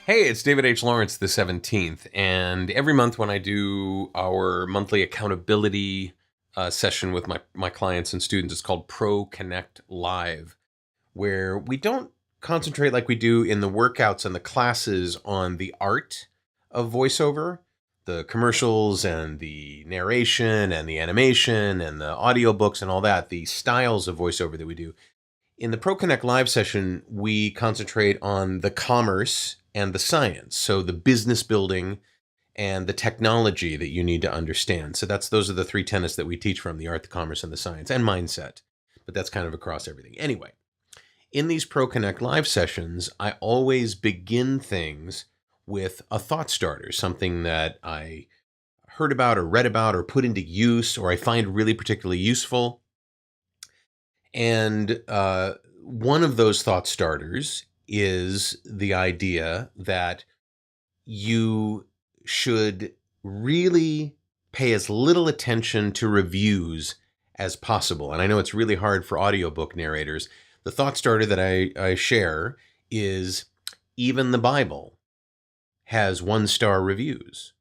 Hey, it's David H. Lawrence the 17th, and every month when I do our monthly accountability session with my clients and students, it's called Pro Connect Live, where we don't concentrate like we do in the workouts and the classes on the art of voiceover, the commercials and the narration and the animation and the audiobooks and all that, the styles of voiceover that we do. In the Pro Connect Live session, we concentrate on the commerce and the science. So the business building and the technology that you need to understand. So those are the three tenets that we teach from: the art, the commerce, and the science, and mindset. But that's kind of across everything. Anyway, in these Pro Connect Live sessions, I always begin things with a thought starter, something that I heard about or read about or put into use or I find really particularly useful. And one of those thought starters is the idea that you should really pay as little attention to reviews as possible. And I know it's really hard for audiobook narrators. The thought starter that I share is even the Bible has 1-star reviews.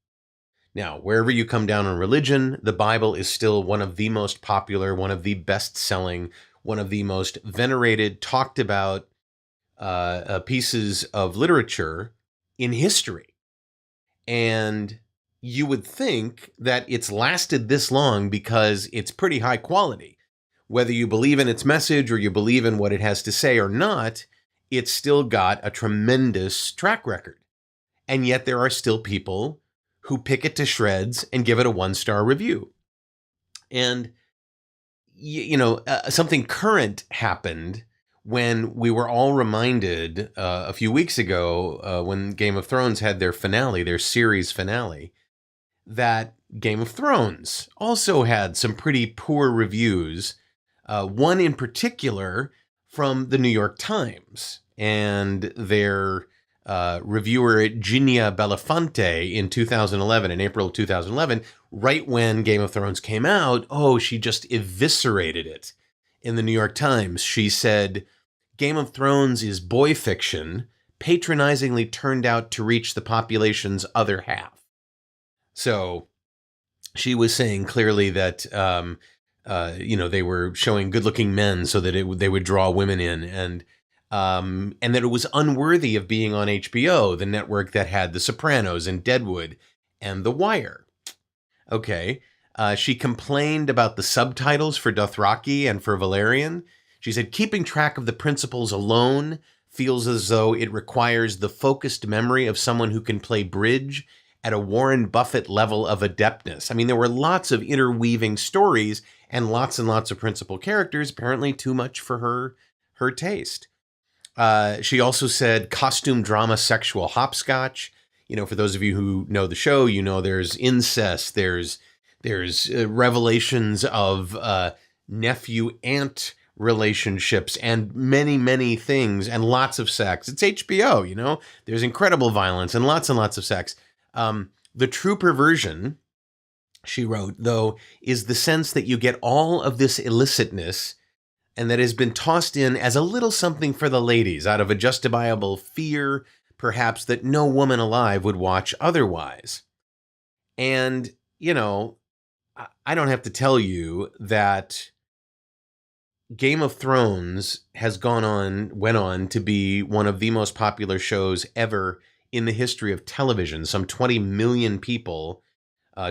Now, wherever you come down on religion, the Bible is still one of the most popular, one of the best-selling, one of the most venerated, talked about pieces of literature in history. And you would think that it's lasted this long because it's pretty high quality. Whether you believe in its message or you believe in what it has to say or not, it's still got a tremendous track record. And yet there are still people who pick it to shreds and give it a 1-star review. And, something current happened when we were all reminded a few weeks ago when Game of Thrones had their finale, their series finale, that Game of Thrones also had some pretty poor reviews. One in particular from the New York Times and their reviewer Ginia Belafonte in 2011, in April of 2011, right when Game of Thrones came out. Oh, she just eviscerated it in the New York Times. She said, Game of Thrones is boy fiction, patronizingly turned out to reach the population's other half. So she was saying clearly that, they were showing good-looking men so that they would draw women in, and that it was unworthy of being on HBO, the network that had The Sopranos and Deadwood and The Wire. Okay. She complained about the subtitles for Dothraki and for Valerian. She said, keeping track of the principles alone feels as though it requires the focused memory of someone who can play bridge at a Warren Buffett level of adeptness. I mean, there were lots of interweaving stories and lots of principal characters, apparently too much for her taste. She also said costume drama, sexual hopscotch. For those of you who know the show, there's incest, there's revelations of nephew-aunt relationships and many things and lots of sex. It's HBO, there's incredible violence and lots of sex. The true perversion, she wrote, though, is the sense that you get all of this illicitness and that has been tossed in as a little something for the ladies out of a justifiable fear, perhaps, that no woman alive would watch otherwise. And, I don't have to tell you that Game of Thrones went on to be one of the most popular shows ever in the history of television. Some 20 million people,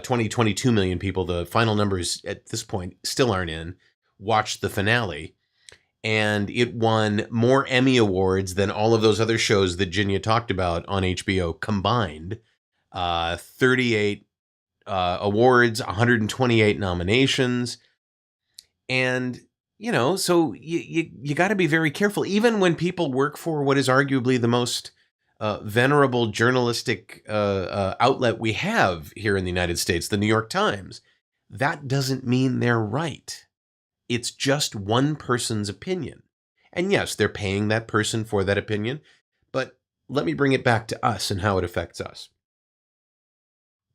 22 million people, the final numbers at this point still aren't in, watched the finale. And it won more Emmy Awards than all of those other shows that Ginia talked about on HBO combined. 38 awards, 128 nominations. And, so you got to be very careful. Even when people work for what is arguably the most venerable journalistic outlet we have here in the United States, the New York Times, that doesn't mean they're right. It's just one person's opinion. And yes, they're paying that person for that opinion, but let me bring it back to us and how it affects us.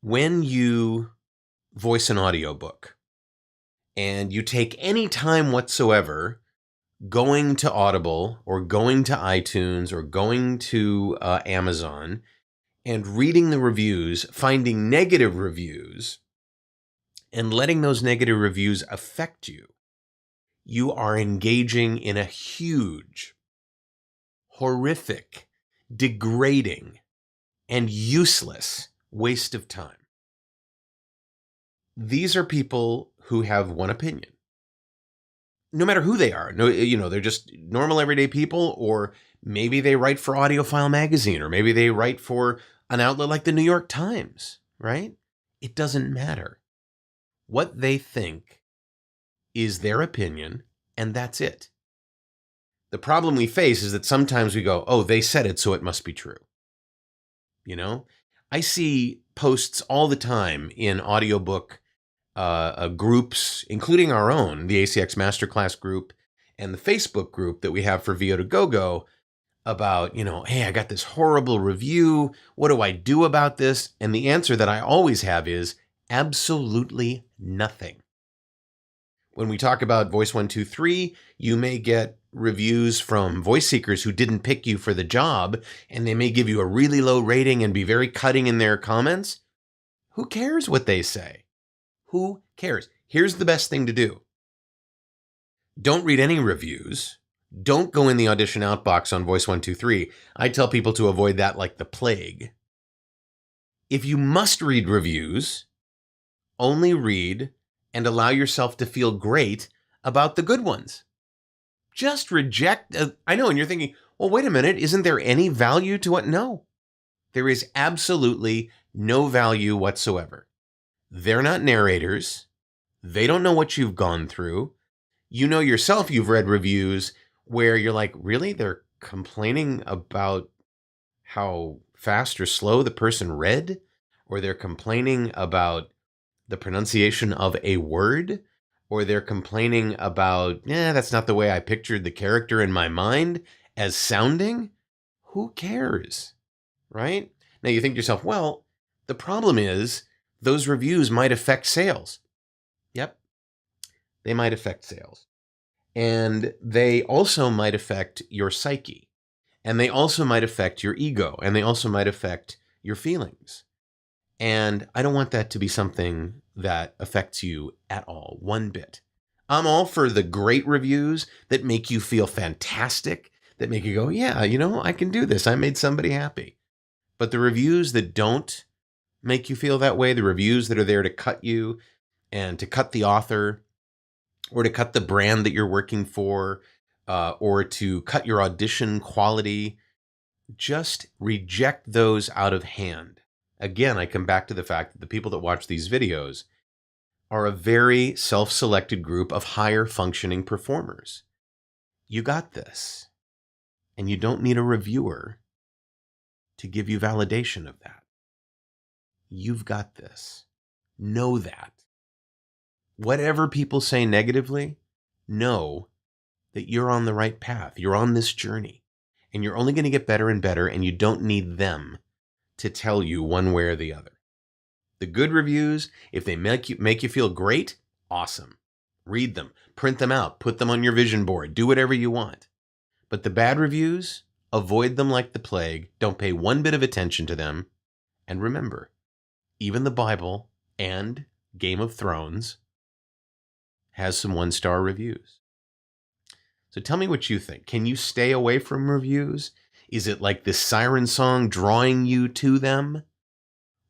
When you voice an audiobook and you take any time whatsoever going to Audible or going to iTunes or going to Amazon and reading the reviews, finding negative reviews, and letting those negative reviews affect you, you are engaging in a huge, horrific, degrading, and useless waste of time. These are people who have one opinion. No matter who they are. No, they're just normal everyday people, or maybe they write for AudioFile magazine, or maybe they write for an outlet like the New York Times, right? It doesn't matter. What they think is their opinion, and that's it. The problem we face is that sometimes we go, oh, they said it, so it must be true. I see posts all the time in audiobook groups, including our own, the ACX Masterclass group, and the Facebook group that we have for VO to Go about, hey, I got this horrible review. What do I do about this? And the answer that I always have is absolutely nothing. When we talk about Voice 123, you may get reviews from voice seekers who didn't pick you for the job, and they may give you a really low rating and be very cutting in their comments. Who cares what they say? Who cares? Here's the best thing to do. Don't read any reviews. Don't go in the audition outbox on Voice 123. I tell people to avoid that like the plague. If you must read reviews, only read and allow yourself to feel great about the good ones. Just reject. I know, and you're thinking, well, wait a minute, isn't there any value to what? No, there is absolutely no value whatsoever. They're not narrators. They don't know what you've gone through. You know yourself, you've read reviews where you're like, really? They're complaining about how fast or slow the person read? Or they're complaining about the pronunciation of a word? Or they're complaining about, that's not the way I pictured the character in my mind as sounding? Who cares? Right? Now you think to yourself, well, the problem is those reviews might affect sales. Yep, they might affect sales. And they also might affect your psyche. And they also might affect your ego. And they also might affect your feelings. And I don't want that to be something that affects you at all, one bit. I'm all for the great reviews that make you feel fantastic, that make you go, yeah, I can do this. I made somebody happy. But the reviews that don't make you feel that way, the reviews that are there to cut you and to cut the author or to cut the brand that you're working for or to cut your audition quality, just reject those out of hand. Again, I come back to the fact that the people that watch these videos are a very self-selected group of higher functioning performers. You got this. And you don't need a reviewer to give you validation of that. You've got this. Know that. Whatever people say negatively, know that you're on the right path. You're on this journey. And you're only going to get better and better, and you don't need them to tell you one way or the other. The good reviews, if they make you feel great, awesome. Read them, print them out, put them on your vision board, do whatever you want. But the bad reviews, avoid them like the plague. Don't pay one bit of attention to them. And remember, even the Bible and Game of Thrones has some one-star reviews. So tell me what you think. Can you stay away from reviews? Is it like this siren song drawing you to them?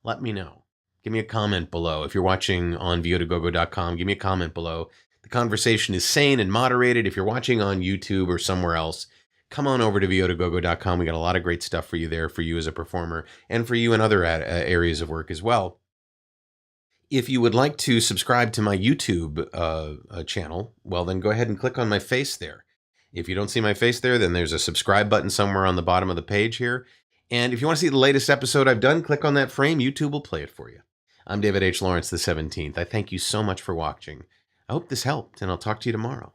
Let me know. Give me a comment below. If you're watching on votogogo.com, give me a comment below. The conversation is sane and moderated. If you're watching on YouTube or somewhere else, come on over to votogogo.com. We got a lot of great stuff for you there, for you as a performer, and for you in other areas of work as well. If you would like to subscribe to my YouTube channel, well, then go ahead and click on my face there. If you don't see my face there, then there's a subscribe button somewhere on the bottom of the page here. And if you want to see the latest episode I've done, click on that frame. YouTube will play it for you. I'm David H. Lawrence, the 17th. I thank you so much for watching. I hope this helped, and I'll talk to you tomorrow.